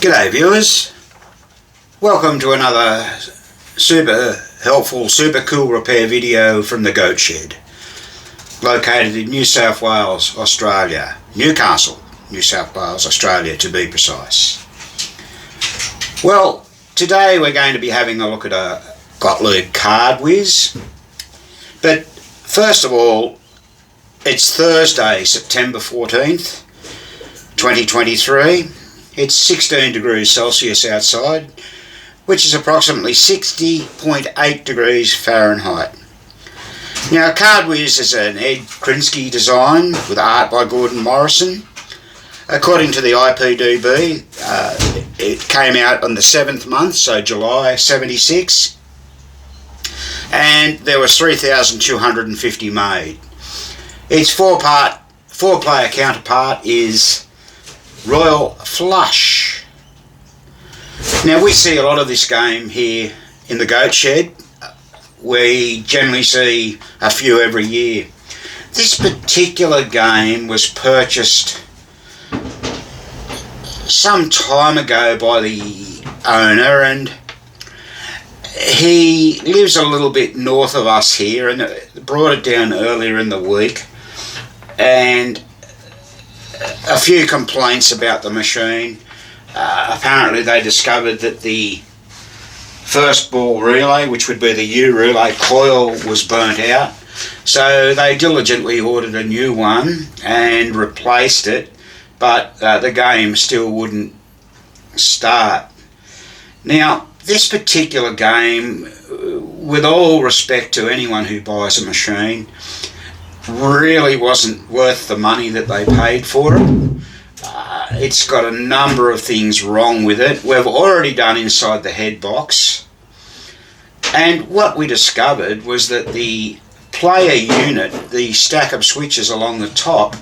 G'day viewers, welcome to another super helpful, super cool repair video from the Goat Shed, located in New South Wales, Australia, Newcastle, New South Wales, Australia to be precise. Well, today we're going to be having a look at a Gottliebs card Whiz, but first of all, it's Thursday, September 14th, 2023. It's 16 degrees Celsius outside, which is approximately 60.8 degrees Fahrenheit. Now, Card Whiz is an Ed Krinsky design with art by Gordon Morrison. According to the IPDB, it came out on the 7th month, so July 76, and there was 3,250 made. Its four-player counterpart is Royal Flush. Now, we see a lot of this game here in the Goat Shed. We generally see a few every year. This particular game was purchased some time ago by the owner, and he lives a little bit north of us here, and brought it down earlier in the week, and a few complaints about the machine. Apparently they discovered that the first ball relay, which would be the U relay coil, was burnt out, so they diligently ordered a new one and replaced it, but the game still wouldn't start. Now, this particular game, with all respect to anyone who buys a machine, really wasn't worth the money that they paid for it. It's got a number of things wrong with it. We've already done inside the head box, and what we discovered was that the player unit, the stack of switches along the top,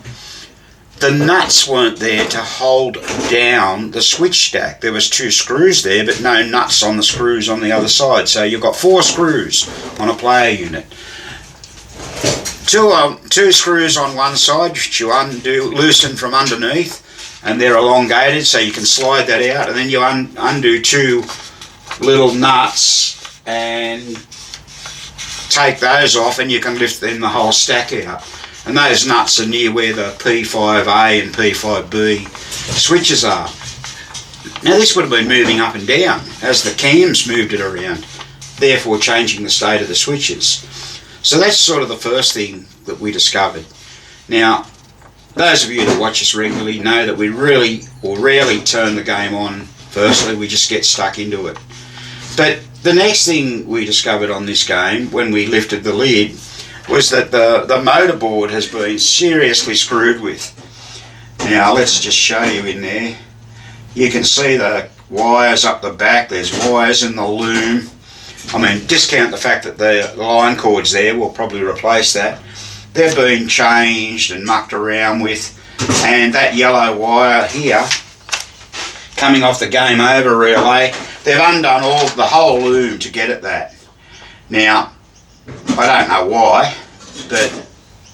the nuts weren't there to hold down the switch stack. There was 2 screws there, but no nuts on the screws on the other side. So you've got 4 screws on a player unit. Two screws on one side, which you loosen from underneath, and they're elongated, so you can slide that out, and then you undo 2 little nuts and take those off, and you can lift then the whole stack out. And those nuts are near where the P5A and P5B switches are. Now, this would have been moving up and down as the cams moved it around, therefore changing the state of the switches. So that's sort of the first thing that we discovered. Now, those of you that watch us regularly know that we really or rarely turn the game on firstly, we just get stuck into it. But the next thing we discovered on this game, when we lifted the lid, was that the motor board has been seriously screwed with. Now, let's just show you in there. You can see the wires up the back, there's wires in the loom. I mean, discount the fact that the line cord's there, we'll probably replace that. They've been changed and mucked around with, and that yellow wire here, coming off the game over relay, they've undone the whole loom to get at that. Now, I don't know why, but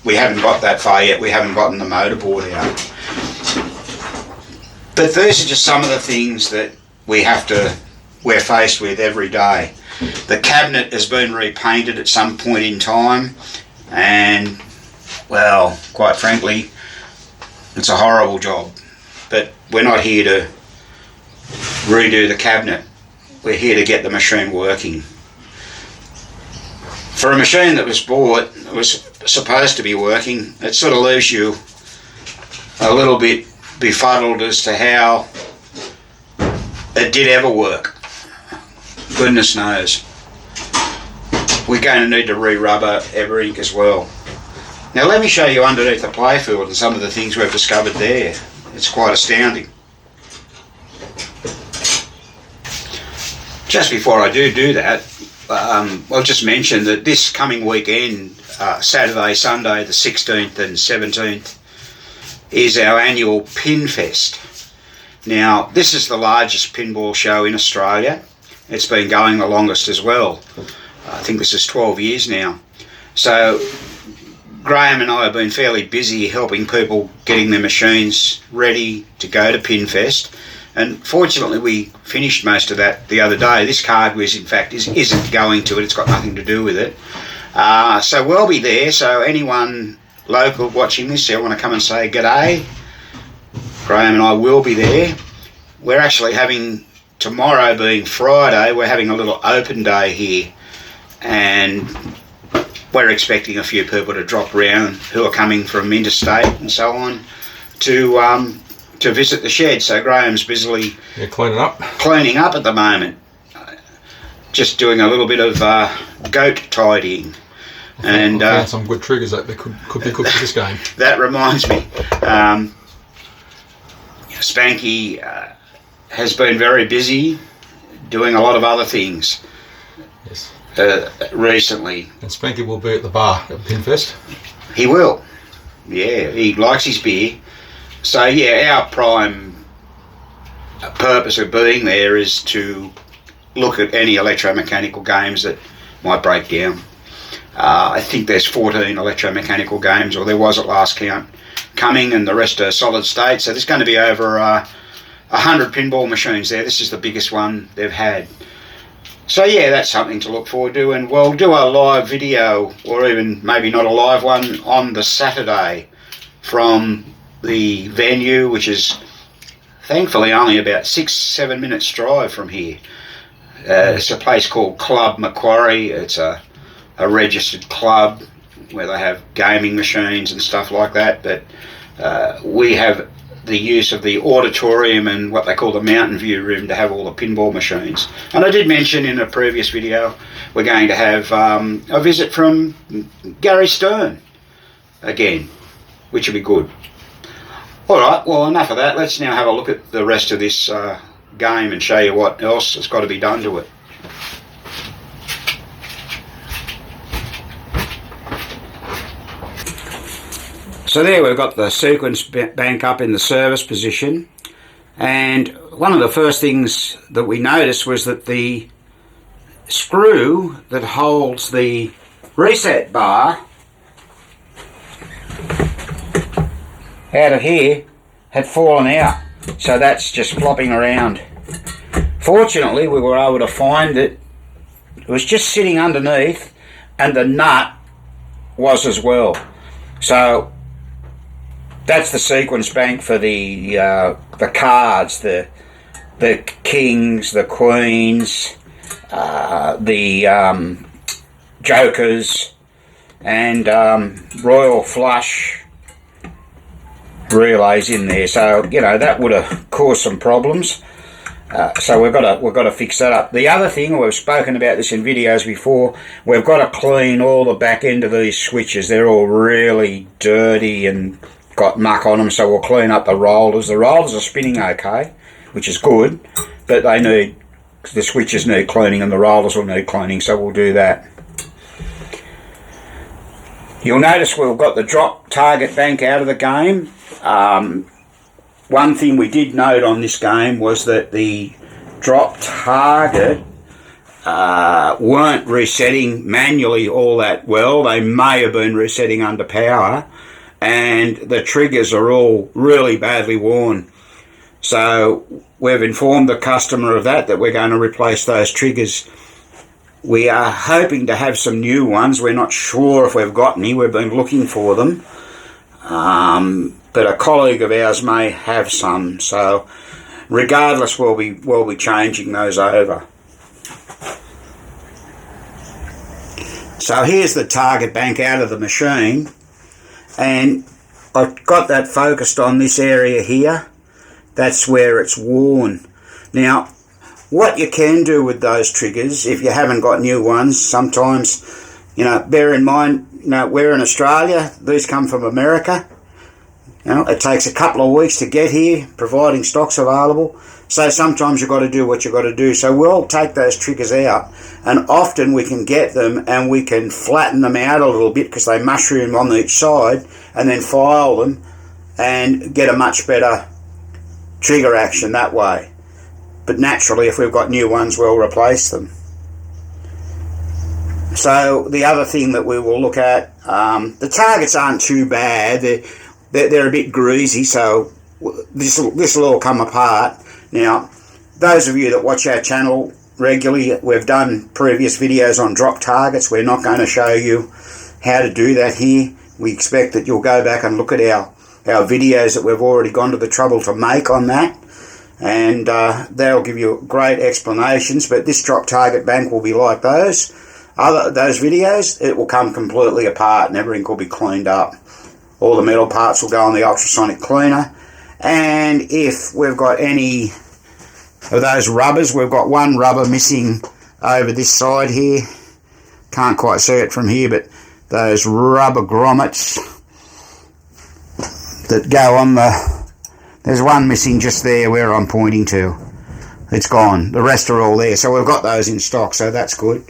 we haven't got that far yet. We haven't gotten the motor board out. But these are just some of the things that we're faced with every day. The cabinet has been repainted at some point in time, and, well, quite frankly, it's a horrible job. But we're not here to redo the cabinet. We're here to get the machine working. For a machine that was bought, it was supposed to be working, it sort of leaves you a little bit befuddled as to how it did ever work. Goodness knows. We're going to need to re-rubber everything as well. Now, let me show you underneath the playfield and some of the things we've discovered there. It's quite astounding. Just before I do that, I'll just mention that this coming weekend, Saturday, Sunday, the 16th and 17th, is our annual Pin Fest. Now, this is the largest pinball show in Australia. It's been going the longest as well. I think this is 12 years now. So Graham and I have been fairly busy helping people getting their machines ready to go to Pinfest, And fortunately we finished most of that the other day. This card Whiz, in fact, isn't going to it. It's got nothing to do with it. So we'll be there. So anyone local watching this, I want to come and say g'day. Graham and I will be there. We're actually having, tomorrow being Friday, we're having a little open day here, and we're expecting a few people to drop around who are coming from interstate and so on to visit the shed. So Graham's busily cleaning up at the moment, just doing a little bit of goat tidying. And found some good triggers that could be good for this game. That reminds me, Spanky has been very busy doing a lot of other things. Yes. Recently. And Spanky will be at the bar at Pinfest. He will. Yeah, he likes his beer. So yeah, our prime purpose of being there is to look at any electromechanical games that might break down. I think there's 14 electromechanical games, or there was at last count, coming, and the rest are solid state. So there's going to be over 100 pinball machines there. This is the biggest one they've had. So yeah, that's something to look forward to, and we'll do a live video, or even maybe not a live one, on the Saturday from the venue, which is thankfully only about 6-7 minutes drive from here. It's a place called Club Macquarie. It's a registered club where they have gaming machines and stuff like that, but we have the use of the auditorium and what they call the Mountain View room to have all the pinball machines. And I did mention in a previous video we're going to have a visit from Gary Stern again, which will be good. Alright, well, enough of that. Let's now have a look at the rest of this game and show you what else has got to be done to it. So there we've got the sequence bank up in the service position, and one of the first things that we noticed was that the screw that holds the reset bar out of here had fallen out, so that's just flopping around. Fortunately we were able to find it. It was just sitting underneath, and the nut was as well. So that's the sequence bank for the cards, the kings, the queens, the jokers, and royal flush relays in there. So you know that would have caused some problems. So we've got to fix that up. The other thing, we've spoken about this in videos before, we've got to clean all the back end of these switches. They're all really dirty and got muck on them, so we'll clean up the rollers. The rollers are spinning okay, which is good, but the switches need cleaning and the rollers will need cleaning, so we'll do that. You'll notice we've got the drop target bank out of the game. One thing we did note on this game was that the drop target weren't resetting manually all that well. They may have been resetting under power, and the triggers are all really badly worn. So we've informed the customer of that we're going to replace those triggers. We are hoping to have some new ones. We're not sure if we've got any. We've been looking for them. But a colleague of ours may have some. So regardless, we'll be changing those over. So here's the target bank out of the machine. And I've got that focused on this area here. That's where it's worn. Now, what you can do with those triggers, if you haven't got new ones, sometimes, bear in mind, we're in Australia, these come from America. It takes a couple of weeks to get here, providing stock's available. So sometimes you've got to do what you've got to do. So we'll take those triggers out, and often we can get them and we can flatten them out a little bit because they mushroom on each side, and then file them and get a much better trigger action that way. But naturally, if we've got new ones, we'll replace them. So the other thing that we will look at, the targets aren't too bad. They're a bit greasy, so this will all come apart. Now, those of you that watch our channel regularly, we've done previous videos on drop targets. We're not going to show you how to do that here. We expect that you'll go back and look at our videos that we've already gone to the trouble to make on that, and they'll give you great explanations. But this drop target bank will be like those videos. It will come completely apart and everything will be cleaned up. All the metal parts will go on the ultrasonic cleaner, and if we've got any of those rubbers, we've got one rubber missing over this side here. Can't quite see it from here, but those rubber grommets that go on there's one missing just there where I'm pointing to. It's gone. The rest are all there, so we've got those in stock, so that's good.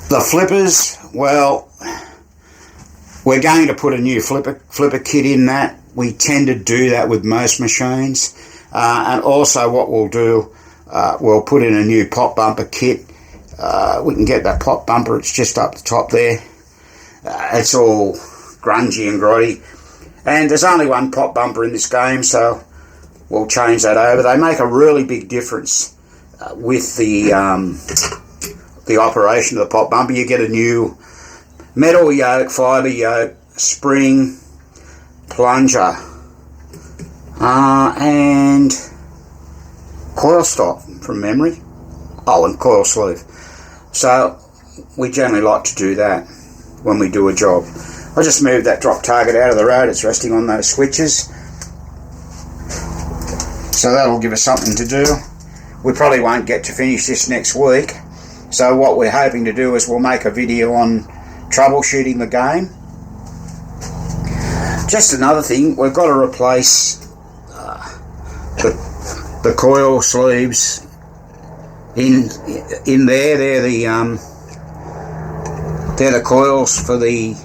The flippers, well, we're going to put a new flipper kit in that. We tend to do that with most machines, and also what we'll do, we'll put in a new pop bumper kit. We can get that pop bumper, it's just up the top there. It's all grungy and grotty, and there's only one pop bumper in this game, so we'll change that over. They make a really big difference with the operation of the pop bumper. You get a new metal yoke, fibre yoke, spring, plunger, and coil stop from memory. Oh, and coil sleeve. So we generally like to do that when we do a job. I just moved that drop target out of the road. It's resting on those switches, so that'll give us something to do. We probably won't get to finish this next week, so what we're hoping to do is we'll make a video on troubleshooting the game. Just another thing, we've got to replace the coil sleeves in there. They're the coils for the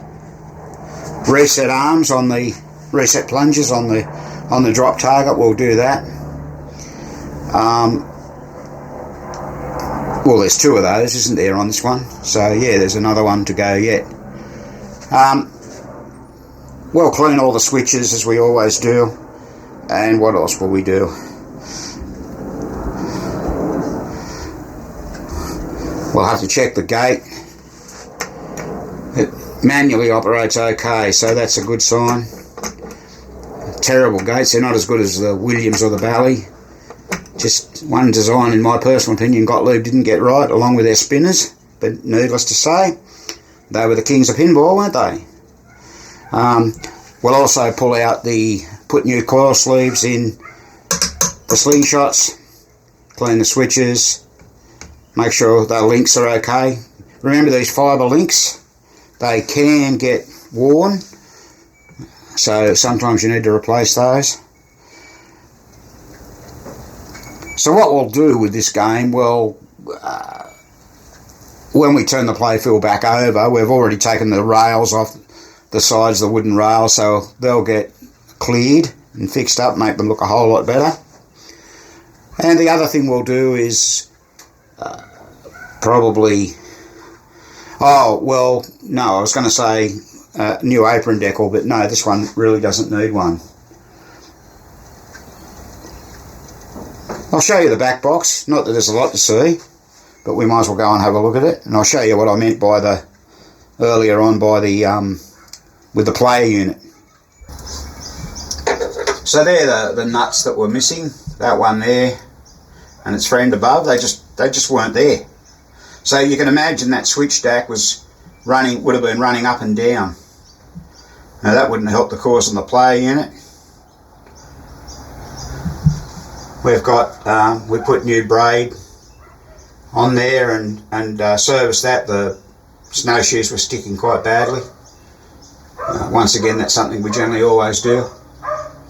reset arms on the reset plungers on the drop target. We'll do that. Well, there's two of those, isn't there, on this one? So yeah, there's another one to go yet. We'll clean all the switches as we always do. And what else will we do? We'll have to check the gate. It manually operates okay, so that's a good sign. Terrible gates, they're not as good as the Williams or the Bally. Just one design, in my personal opinion, Gottliebs didn't get right, along with their spinners. But needless to say, they were the kings of pinball, weren't they? We'll also put new coil sleeves in the slingshots, clean the switches, make sure the links are okay. Remember these fibre links, they can get worn, so sometimes you need to replace those. So what we'll do with this game, well, when we turn the playfield back over, we've already taken the rails off the sides, the wooden rails, so they'll get cleared and fixed up, make them look a whole lot better. And the other thing we'll do is probably, I was going to say new apron decal, but no, this one really doesn't need one. I'll show you the back box, not that there's a lot to see, but we might as well go and have a look at it, and I'll show you what I meant by earlier on with the player unit. So they're the nuts that were missing, that one there and its friend above, they just weren't there. So you can imagine that switch stack would have been running up and down. Now that wouldn't help the course on the player unit. We've got, we put new braid on there and serviced that. The snowshoes were sticking quite badly. Once again, that's something we generally always do.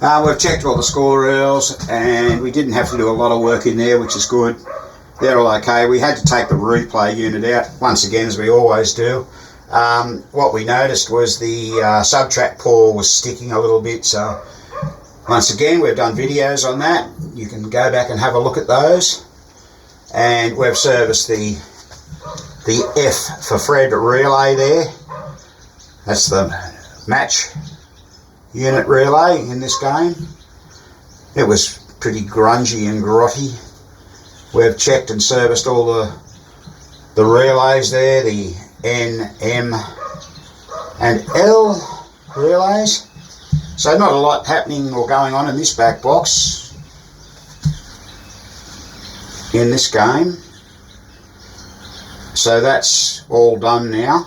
We've checked all the score rails and we didn't have to do a lot of work in there, which is good. They're all okay. We had to take the replay unit out, once again, as we always do. What we noticed was the subtrack pawl was sticking a little bit, so once again, we've done videos on that. You can go back and have a look at those. And we've serviced the F for Fred relay there. That's the match unit relay in this game. It was pretty grungy and grotty. We've checked and serviced all the relays there, the N, M and L relays. So not a lot happening or going on in this back box in this game. So that's all done now.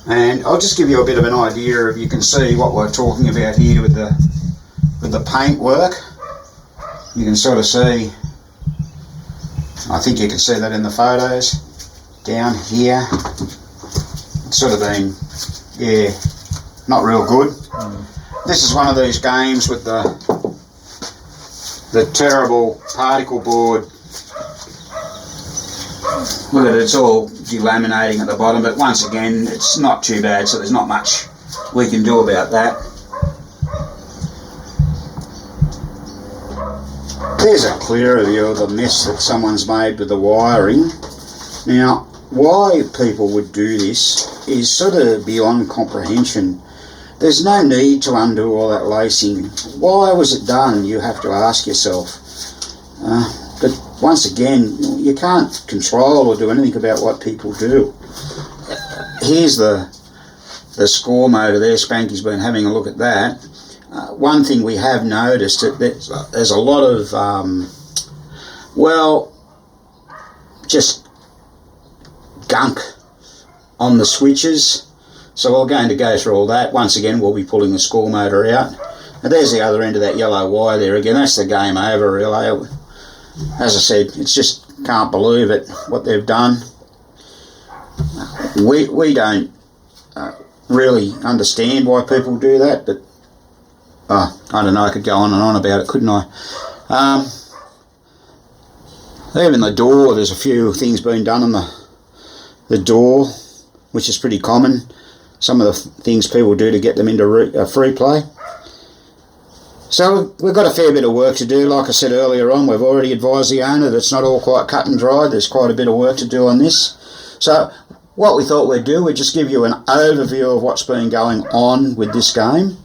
And I'll just give you a bit of an idea if you can see what we're talking about here with the paint work. You can sort of see, I think you can see that in the photos down here. It's sort of been, yeah, not real good. This is one of these games with the terrible particle board. Look at it, it's all delaminating at the bottom, but once again, it's not too bad, so there's not much we can do about that. There's a clearer view of the mess that someone's made with the wiring. Now, why people would do this is sort of beyond comprehension. There's no need to undo all that lacing. Why was it done? You have to ask yourself. But once again, you can't control or do anything about what people do. Here's the score motor there. Spanky's been having a look at that. One thing we have noticed that there's a lot of, well, just gunk on the switches. So we're going to go through all that. Once again, we'll be pulling the score motor out. And there's the other end of that yellow wire there again. That's the game over relay. As I said, it's just can't believe it, what they've done. We don't really understand why people do that, but I don't know, I could go on and on about it, couldn't I? Even the door, there's a few things being done on the door, which is pretty common. Some of the things people do to get them into free play. So we've got a fair bit of work to do. Like I said earlier on, we've already advised the owner that it's not all quite cut and dried. There's quite a bit of work to do on this. So what we thought we'd do, we'd just give you an overview of what's been going on with this game,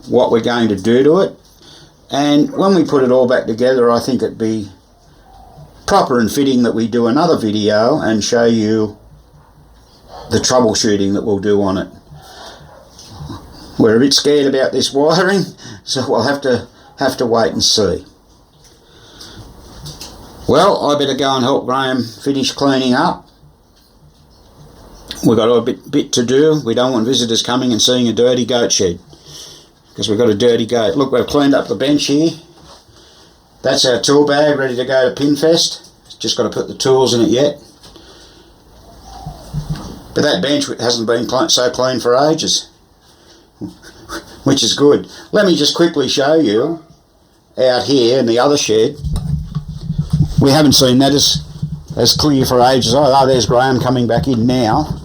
what we're going to do to it. And when we put it all back together, I think it'd be proper and fitting that we do another video and show you the troubleshooting that we'll do on it. We're a bit scared about this wiring, so we'll have to wait and see. Well, I better go and help Graham finish cleaning up. We've got a bit to do. We don't want visitors coming and seeing a dirty goat shed, because we've got a dirty goat. Look, we've cleaned up the bench here. That's our tool bag ready to go to Pinfest. Just got to put the tools in it yet. But that bench hasn't been so clean for ages, which is good. Let me just quickly show you out here in the other shed. We haven't seen that as clear for ages. Oh, there's Graham coming back in now.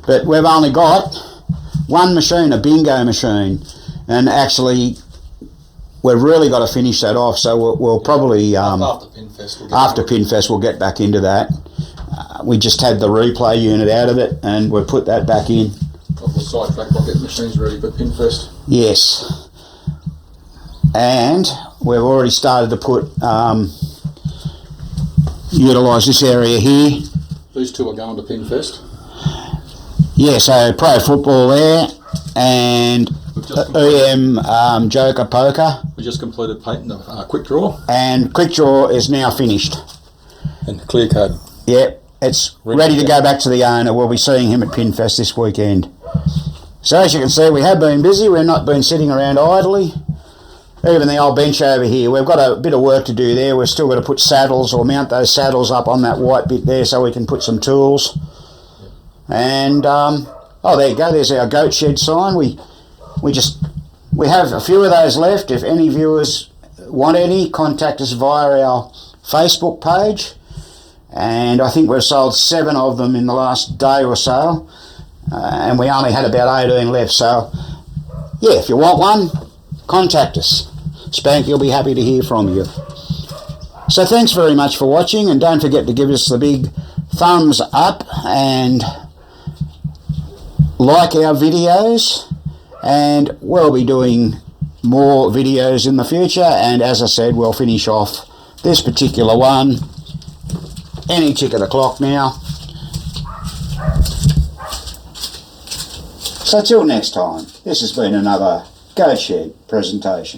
But we've only got one machine, a bingo machine, and actually we've really got to finish that off. So we'll probably after Pinfest we'll get back into that. We just had the replay unit out of it, and we've put that back in. We'll sidetrack while getting machines ready for Pinfest. Yes, and we've already started to put utilise this area here. These two are going to Pinfest. Yeah, so pro football there, and EM Joker Poker. We just completed painting the quick draw. And quick draw is now finished. And clear code. Yep. It's ready to go back to the owner. We'll be seeing him at Pinfest this weekend. So as you can see, we have been busy. We've not been sitting around idly. Even the old bench over here, we've got a bit of work to do there. We've still got to put saddles or mount those saddles up on that white bit there so we can put some tools. And, oh, there you go. There's our goat shed sign. We have a few of those left. If any viewers want any, contact us via our Facebook page. And I think we've sold 7 of them in the last day or so, and we only had about 18 left. So yeah, if you want one, contact us. Spanky will be happy to hear from you. So thanks very much for watching, and don't forget to give us the big thumbs up and like our videos, and we'll be doing more videos in the future, and as I said, we'll finish off this particular one any tick of the clock now. So till next time, this has been another Goat Shed presentation.